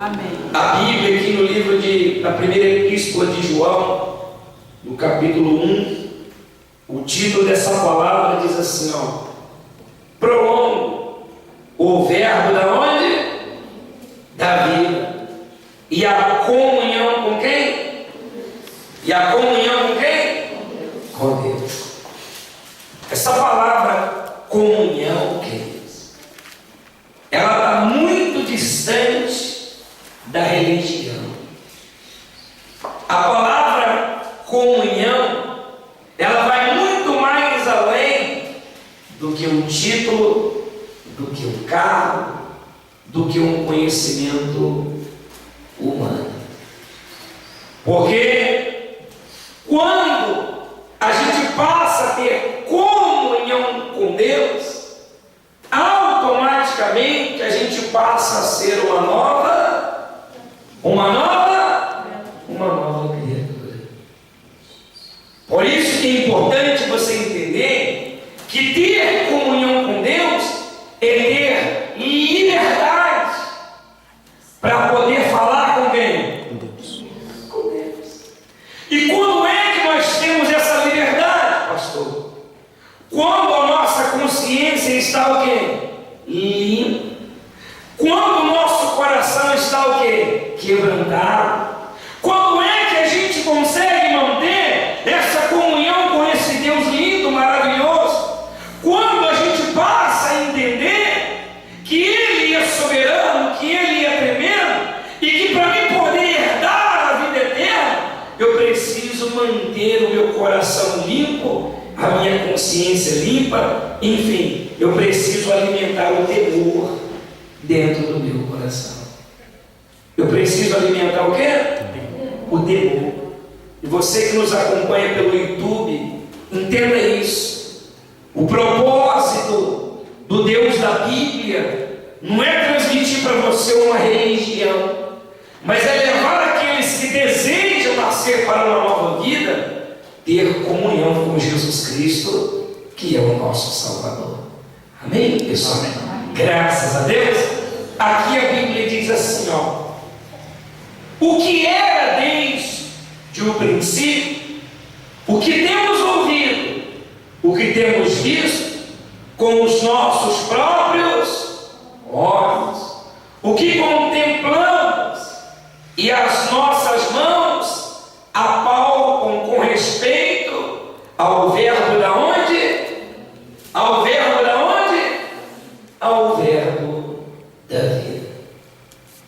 Amém. A Bíblia aqui no livro da primeira epístola de João, no capítulo 1, o título dessa palavra diz assim, prolongo o verbo da onde? Da vida. E a comunhão com quem? E a comunhão com quem? Com Deus. Essa palavra comunhão, queridos, ela está muito distante da religião. A palavra comunhão, ela vai muito mais além do que um título, do que um cargo, do que um conhecimento humano. Porque quando a gente passa a ter comunhão com Deus, automaticamente a gente passa a ser uma nova criatura. Por isso que é importante você entender que ter comunhão com Deus é ter liberdade para poder falar com quem? Com Deus. Com Deus. E quando é que nós temos essa liberdade, pastor? Quando a nossa consciência está o quê? Limpa. Quando o nosso coração está o quê? Quebrantado. Quando é que a gente consegue manter essa comunhão com esse Deus lindo, maravilhoso? Quando a gente passa a entender que Ele é soberano, que Ele é tremendo, e que para mim poder herdar a vida eterna, eu preciso manter o meu coração limpo, a minha consciência limpa, enfim, eu preciso alimentar o temor dentro do meu coração. Eu preciso alimentar o quê? O temor. E você que nos acompanha pelo YouTube, entenda isso. O propósito do Deus da Bíblia não é transmitir para você uma religião, mas é levar aqueles que desejam nascer para uma nova vida, ter comunhão com Jesus Cristo, que é o nosso Salvador. Amém, pessoal? Graças a Deus. Aqui a Bíblia diz assim, o que era desde o princípio, o que temos ouvido, o que temos visto com os nossos próprios olhos, o que contemplamos e as nossas mãos apalpam com respeito ao verbo da onde? Ao verbo da onde? Ao verbo da vida.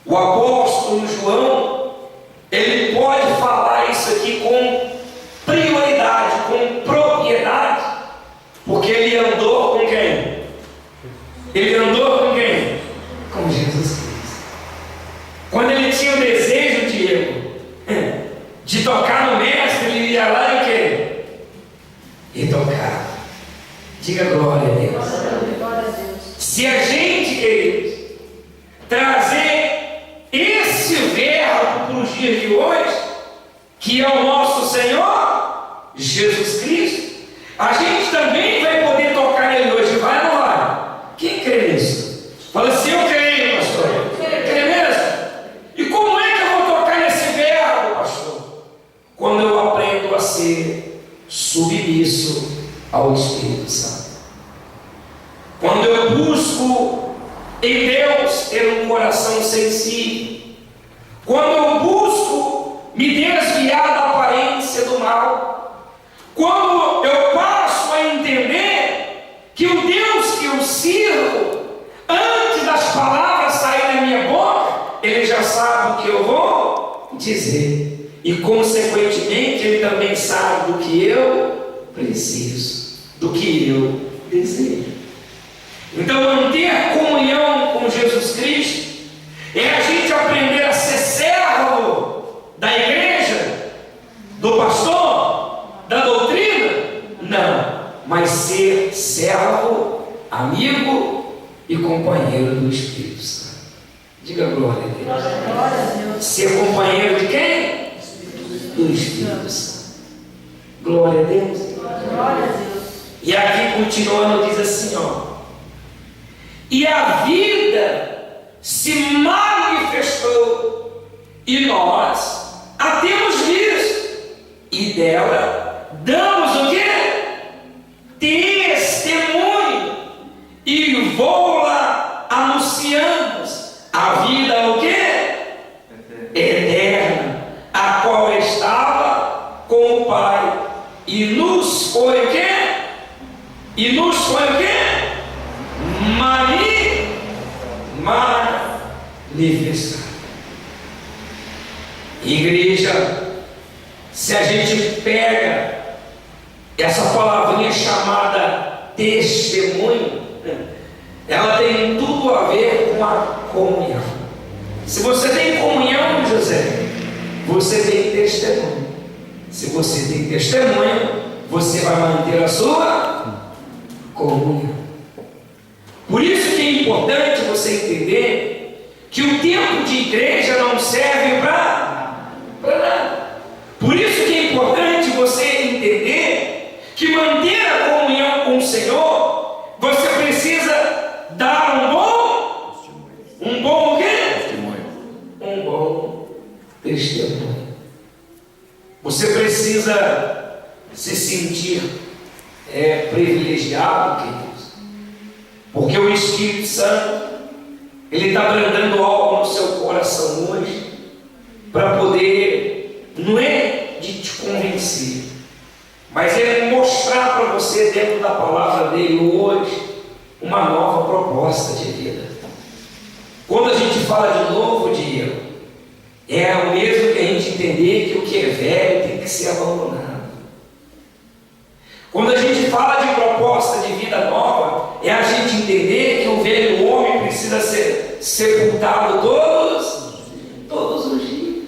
O apóstolo João, ele pode falar isso aqui com prioridade, com propriedade, porque ele andou com quem? Ele andou com quem? Com Jesus Cristo. Quando ele tinha o desejo, Diego, de tocar no mestre, ele ia lá e o quê? E tocava. Diga glória a Deus. Glória a Deus. Se a gente, queridos, trazer esse verbo para os dias de hoje, que é o nosso Senhor Jesus Cristo, a gente também vai poder tocar nele hoje, vai ou não vai? Quem crê nisso? Fala assim, eu creio, pastor. Crê mesmo? E como é que eu vou tocar nesse verbo, pastor? Quando eu aprendo a ser submisso ao Espírito Santo. Quando eu busco em Deus ter um coração sensível, quando eu busco me desviar da aparência do mal, quando eu passo a entender que o Deus que eu sirvo, antes das palavras saírem da minha boca, Ele já sabe o que eu vou dizer, e consequentemente Ele também sabe do que eu preciso, do que eu desejo. Então, manter comunhão com Jesus Cristo é a gente aprender a ser servo da igreja, do pastor, da doutrina? Não, mas ser servo, amigo e companheiro do Espírito Santo. Diga glória a Deus. Glória a Deus. Ser companheiro de quem? Do Espírito Santo. Glória a Deus. Glória a Deus. E aqui continuando diz assim, e a vida se manifestou e nós a temos visto, e dela damos o quê? Testemunho, e vou-la anunciamos a vida o quê? Eterna, a qual estava com o Pai, e nos foi o quê? E nos foi o quê? Manifestar. Igreja, se a gente pega essa palavrinha chamada testemunho, ela tem tudo a ver com a comunhão. Se você tem comunhão, José, você tem testemunho. Se você tem testemunho, você vai manter a sua comunhão. Por isso que é importante você entender que o tempo de igreja não serve para nada. Por isso que é importante você entender que manter a comunhão com o Senhor, você precisa dar um bom o quê? Um bom testemunho. Você precisa se sentir privilegiado, queridos, porque o Espírito Santo, ele está brandando algo no seu coração hoje, para poder, não é de te convencer, mas é mostrar para você, dentro da palavra dele hoje, uma nova proposta de vida. Quando a gente fala de novo, Diego, é o mesmo que a gente entender que o que é velho tem que ser abandonado. Quando a gente fala de proposta de vida nova, é a gente entender que o velho homem precisa ser sepultado todos os dias.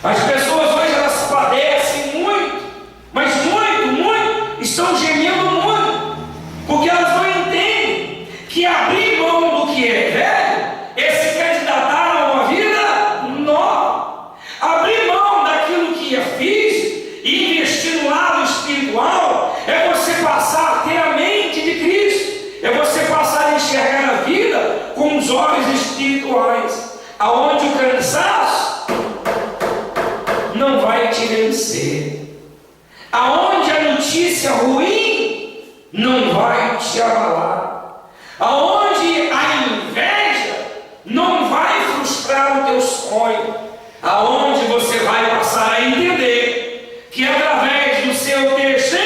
As pessoas hoje, elas padecem muito, mas muito, estão gemendo muito, porque elas não entendem que abrir mão do que é velho é se candidatar a uma vida nova. Abrir mão daquilo que é físico e investir no lado espiritual é você passar a ter a mente de Cristo, é você passar a enxergar a vida com os olhos espirituais, aonde o cansaço não vai te vencer, aonde a notícia ruim não vai te abalar, aonde a inveja não vai frustrar o teu sonho, aonde você vai passar a entender que através do seu testemunho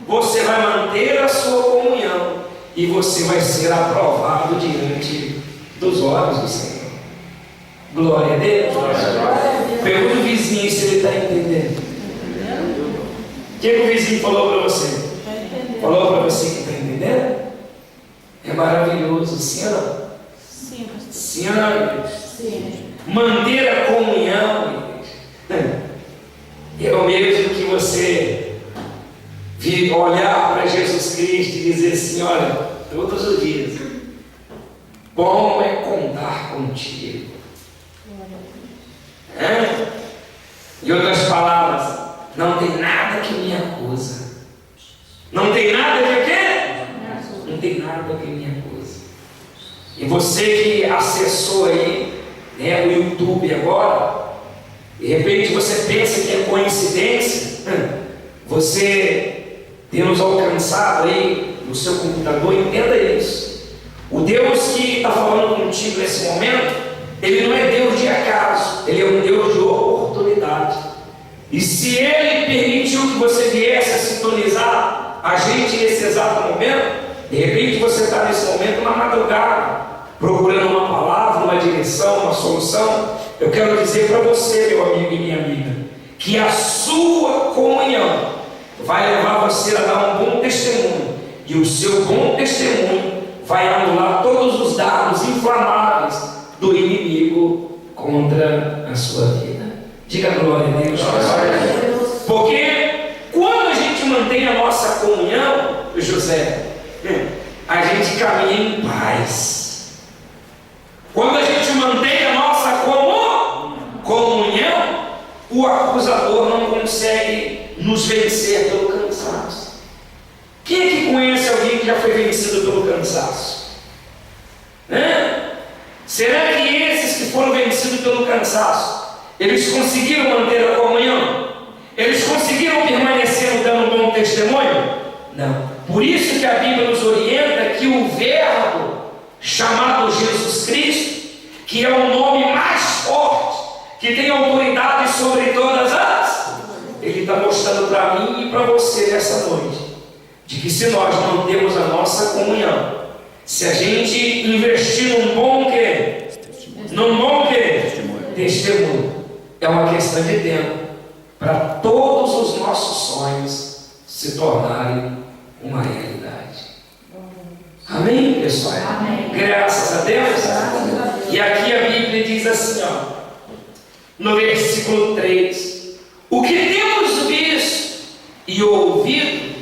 você vai manter a sua comunhão e você vai ser aprovado diante dos olhos do Senhor. Glória a Deus. Pergunta o vizinho se ele está entendendo. O que o vizinho falou para você? Falou para você que está entendendo? É maravilhoso, sim ou não? Sim, pastor. Sim ou não? Sim. Manter a comunhão, é o mesmo que você olhar para Jesus Cristo e dizer assim: olha, todos os dias, bom é contar contigo. Em outras palavras, não tem nada que me acusa. Não tem nada que o quê? Não tem nada que me acusa. E você que acessou aí, o YouTube agora, de repente você pensa que é coincidência, você ter nos alcançado aí no seu computador, entenda isso. O Deus que está falando contigo nesse momento, ele não é Deus de acaso, ele é um Deus de oportunidade. E se ele permitiu que você viesse a sintonizar a gente nesse exato momento, de repente você está nesse momento na madrugada, procurando uma palavra, uma direção, uma solução. Eu quero dizer para você, meu amigo e minha amiga, que a sua comunhão vai levar você a dar um bom testemunho, e o seu bom testemunho vai anular todos os dardos inflamáveis do inimigo contra a sua vida. Diga glória a Deus. Porque quando a gente mantém a nossa comunhão, José, a gente caminha em paz. Quando a gente mantém a nossa comunhão, o acusador não consegue nos vencer pelo cansaço. Quem é que conhece alguém que já foi vencido pelo cansaço? Será que esses que foram vencidos vencido pelo cansaço, eles conseguiram manter a comunhão? Eles conseguiram permanecer dando um bom testemunho? Não. Por isso que a Bíblia nos orienta que o Verbo, chamado Jesus Cristo, que é o nome mais forte, que tem autoridade sobre todas as, ele está mostrando para mim e para você nessa noite, de que se nós mantemos a nossa comunhão, se a gente investir num bom quê? Num bom quê? Testemunho. É uma questão de tempo para todos os nossos sonhos se tornarem uma realidade. Amém, pessoal? Amém. Graças a Deus. E aqui a Bíblia diz assim, ó, no versículo 3: o que temos visto e ouvido,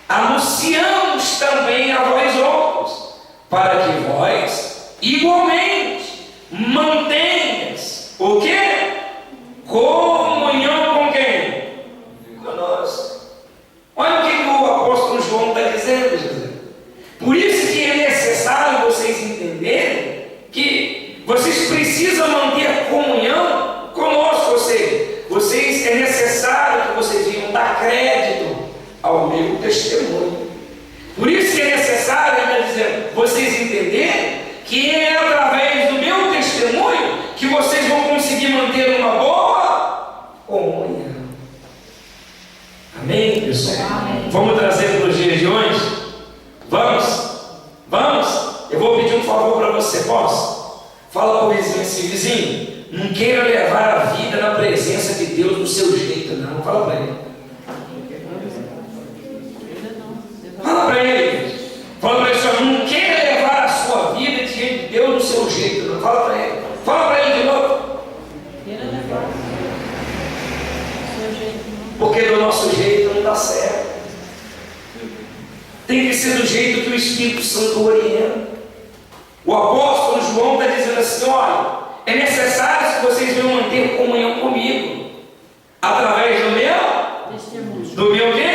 anunciamos também a vós outros, para que vós igualmente mantenhas o quê? Comunhão com quem? Conosco. Olha o que o apóstolo João está dizendo, Jesus. Por isso que é necessário vocês entenderem que vocês precisam manter comunhão conosco. Ou seja, é necessário que vocês venham dar crédito ao meu testemunho. Por isso que é necessário, ele está dizendo, vocês entenderem que é através do meu testemunho que vocês vão conseguir manter uma boa comunhão. Amém, pessoal? Amém. Vamos trazer para os dias de hoje? Vamos? Eu vou pedir um favor para você, posso? Fala para o vizinho assim, vizinho, não queira levar a vida na presença de Deus do seu jeito, não. Fala para ele. Fala para ele. Fala para ele assim, não queira levar a sua vida diante de Deus do seu jeito, não. Fala para ele. Fala para ele de novo. Porque do nosso jeito não dá certo. Tem que ser do jeito que o Espírito Santo orienta. O apóstolo João está dizendo assim, olha, é necessário que vocês venham manter comunhão comigo, através do meu Testemunho. do meu quê?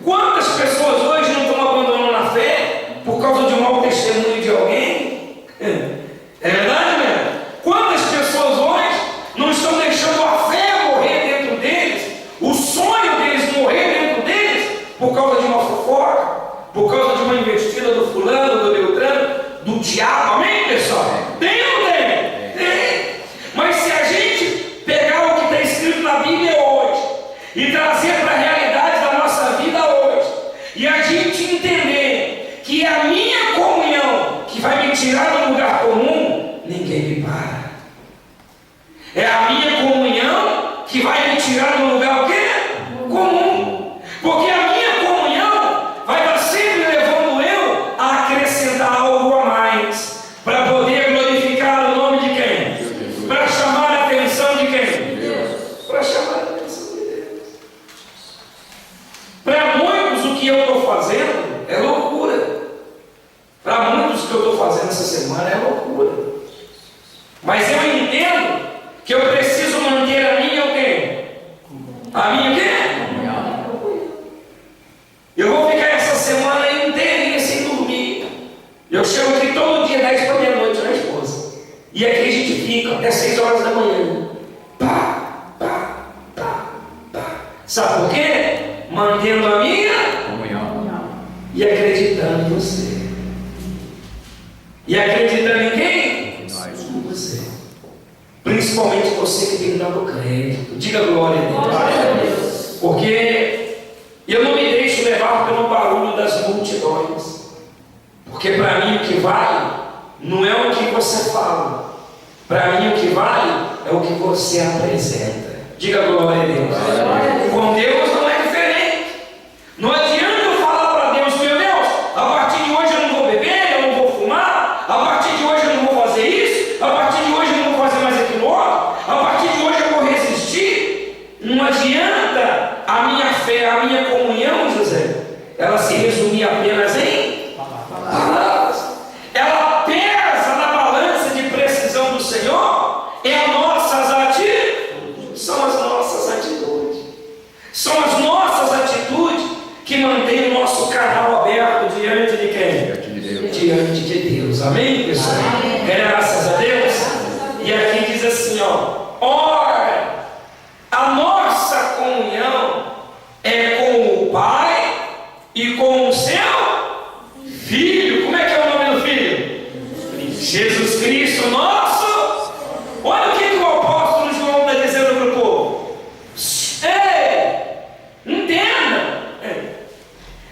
Quantas pessoas hoje não estão abandonando a fé por causa de um mau testemunho de alguém? É verdade, mesmo? Quantas pessoas hoje não estão deixando a fé morrer dentro deles, o sonho deles morrer dentro deles, por causa de uma fofoca, por causa de uma investida do fulano, do Beltrano, do diabo? Amém, pessoal? Tem ou não tem? Tem. Mas se a gente pegar o que está escrito na Bíblia hoje e trazer para a realidade da nossa vida hoje, e a gente entender que é a minha comunhão que vai me tirar do lugar comum, ninguém me para. É a minha comunhão que vai me tirar do lugar o quê? Comum. Porque a minha comunhão vai estar sempre levando eu a acrescentar algo a mais, para poder glorificar o nome de quem? Para chamar a atenção de quem? Para chamar a atenção de Deus. Para muitos o que eu estou fazendo é loucura. Para muitos o que eu estou fazendo essa semana é loucura. Mas eu entendo que eu preciso manter a minha o quê? A minha o quê? Eu vou ficar essa semana inteirinha sem dormir. Eu chego aqui todo dia 10 para meia-noite, né, esposa? E aqui a gente fica até 6 horas da manhã. Pá. Sabe por quê? Mantendo a minha Comunhão. e acreditando em você. E acreditando em quem? Nós. Em você. Principalmente você que tem dado crédito. Diga glória a Deus. Glória a Deus. Porque eu não me deixo levar pelo barulho das multidões. Porque para mim o que vale não é o que você fala. Para mim o que vale é o que você apresenta. Diga glória a Deus. Glória a Deus. Com Deus não é diferente. Não adianta eu falar para Deus, meu Deus, a partir de hoje eu não vou beber, eu não vou fumar, a partir de hoje eu não vou fazer isso, a partir de hoje eu não vou fazer mais aquilo outro, a partir de hoje eu vou resistir. Não adianta a minha fé, a minha comunhão, José, ela se resumir apenas em palavras. Ela pesa na balança de precisão do Senhor, é as nossas atitudes, são as nossas atitudes. São as nossas atitudes que mantêm o nosso canal aberto diante de quem? Diante de Deus. Diante de Deus. Amém, pessoal? Amém. Graças a Deus. E aqui diz assim, ora, a nossa comunhão é com o Pai e com o seu Filho. Como é que é o nome do Filho? Jesus Cristo, nosso. Olha o que o apóstolo João está dizendo para o povo. Ei, entenda.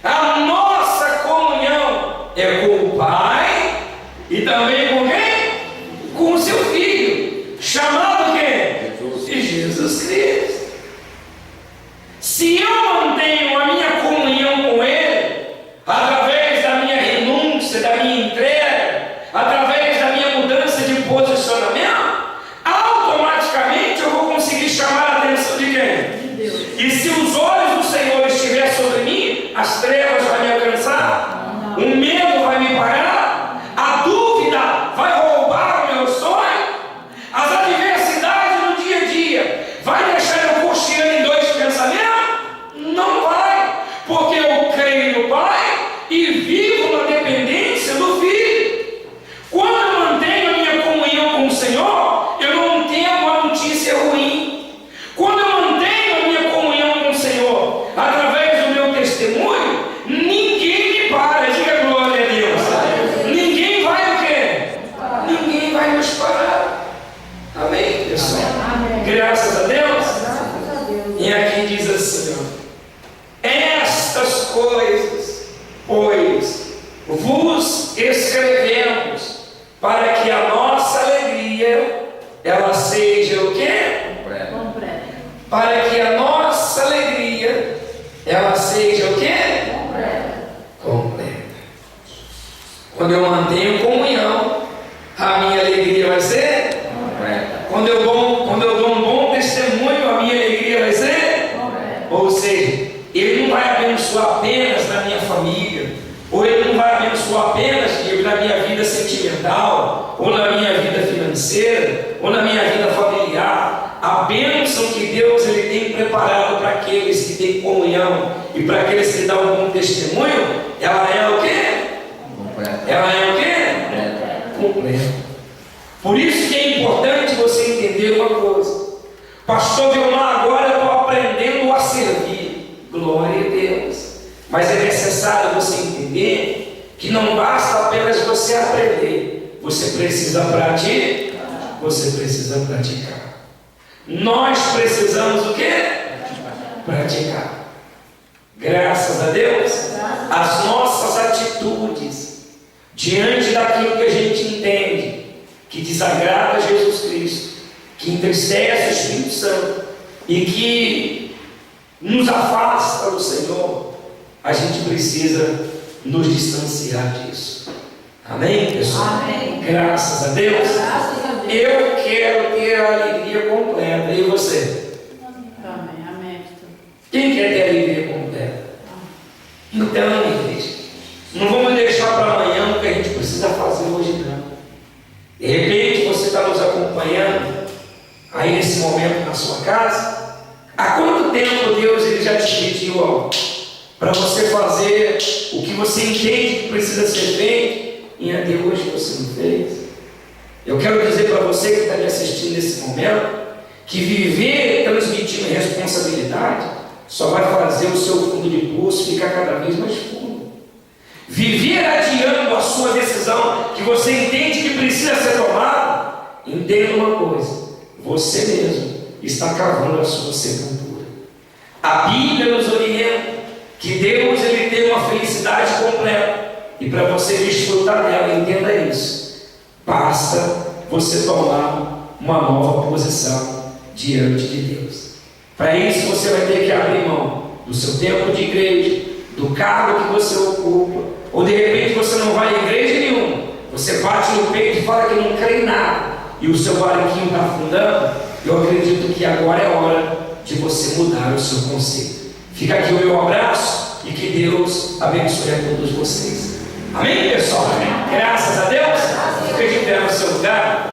A nossa comunhão é com o Pai e também com quem? Com o seu Filho, chamado quem? Jesus Cristo. Se eu mantenho a minha comunhão com Ele, através da minha renúncia, da minha entrega, através da minha mudança de posicionamento, automaticamente eu vou conseguir chamar a atenção de quem? De Deus. E se os olhos do Senhor estiverem sobre mim, as trevas vão me alcançar, o medo vai me parar, a dúvida vai roubar o meu sonho, as adversidades no dia a dia vai deixar eu cocheando em dois pensamentos? Não vai, porque eu creio no Pai e vivo na dependência do Filho. Quando eu mantenho a minha comunhão com o Senhor, eu não tenho a notícia ruim. Quando eu mantenho a minha comunhão com o Senhor, através do meu testemunho, ninguém me para. Diga glória a Deus. Ninguém vai o quê? Ninguém vai nos parar. Amém, pessoal? Amém. Graças a Deus. Graças a Deus. E aqui diz assim, estas coisas, pois, vos escrevemos, para que a nossa alegria, ela seja o quê? Completa. Para que a nossa alegria, ela seja o quê? Completa. Quando eu mantenho comunhão, a minha alegria vai ser? Completa. Quando eu dou um bom testemunho, a minha alegria vai ser? Completa. Ou seja, Ele não vai abençoar apenas na minha família, ou Ele não vai abençoar apenas na minha vida sentimental, ou na minha vida financeira, ou na minha vida familiar. A bênção que Deus ele tem preparado para aqueles que têm comunhão e para aqueles que dão um bom testemunho, ela é o quê? Ela é o quê? Completa. Por isso que é importante você entender uma coisa. Pastor Vilmar, agora eu estou aprendendo a servir. Glória a Deus. Mas é necessário você entender que não basta apenas você aprender. Você precisa praticar. Você precisa praticar. Nós precisamos o quê? Praticar. Graças a Deus, as nossas atitudes diante daquilo que a gente entende que desagrada a Jesus Cristo, que entristece o Espírito Santo e que nos afasta do Senhor, a gente precisa nos distanciar disso. Amém, pessoal? Amém. Graças a Deus. Graças a Deus. Eu quero ter a alegria completa. E você? Amém. Amém. Quem quer ter a alegria completa? Então, igreja, não vamos deixar para amanhã o que a gente precisa fazer hoje, não. De repente você está nos acompanhando aí nesse momento na sua casa. Há quanto tempo Deus ele já te pediu para você fazer o que você entende que precisa ser feito e até hoje você não fez? Eu quero dizer para você que está me assistindo nesse momento que viver transmitindo responsabilidade só vai fazer o seu fundo de poço ficar cada vez mais fundo. Viver adiando a sua decisão que você entende que precisa ser tomada, entenda uma coisa: você mesmo está cavando a sua sepultura. A Bíblia nos orienta que Deus ele tem uma felicidade completa e para você desfrutar dela, entenda isso, basta você tomar uma nova posição diante de Deus. Para isso você vai ter que abrir mão do seu tempo de igreja, do cargo que você ocupa, ou de repente você não vai a igreja nenhuma, você bate no peito e fala que não crê em nada e o seu barquinho está afundando. Eu acredito que agora é hora de você mudar o seu conceito. Fica aqui o meu abraço e que Deus abençoe a todos vocês. Amém, pessoal? Graças a Deus. Fica de pé no seu lugar.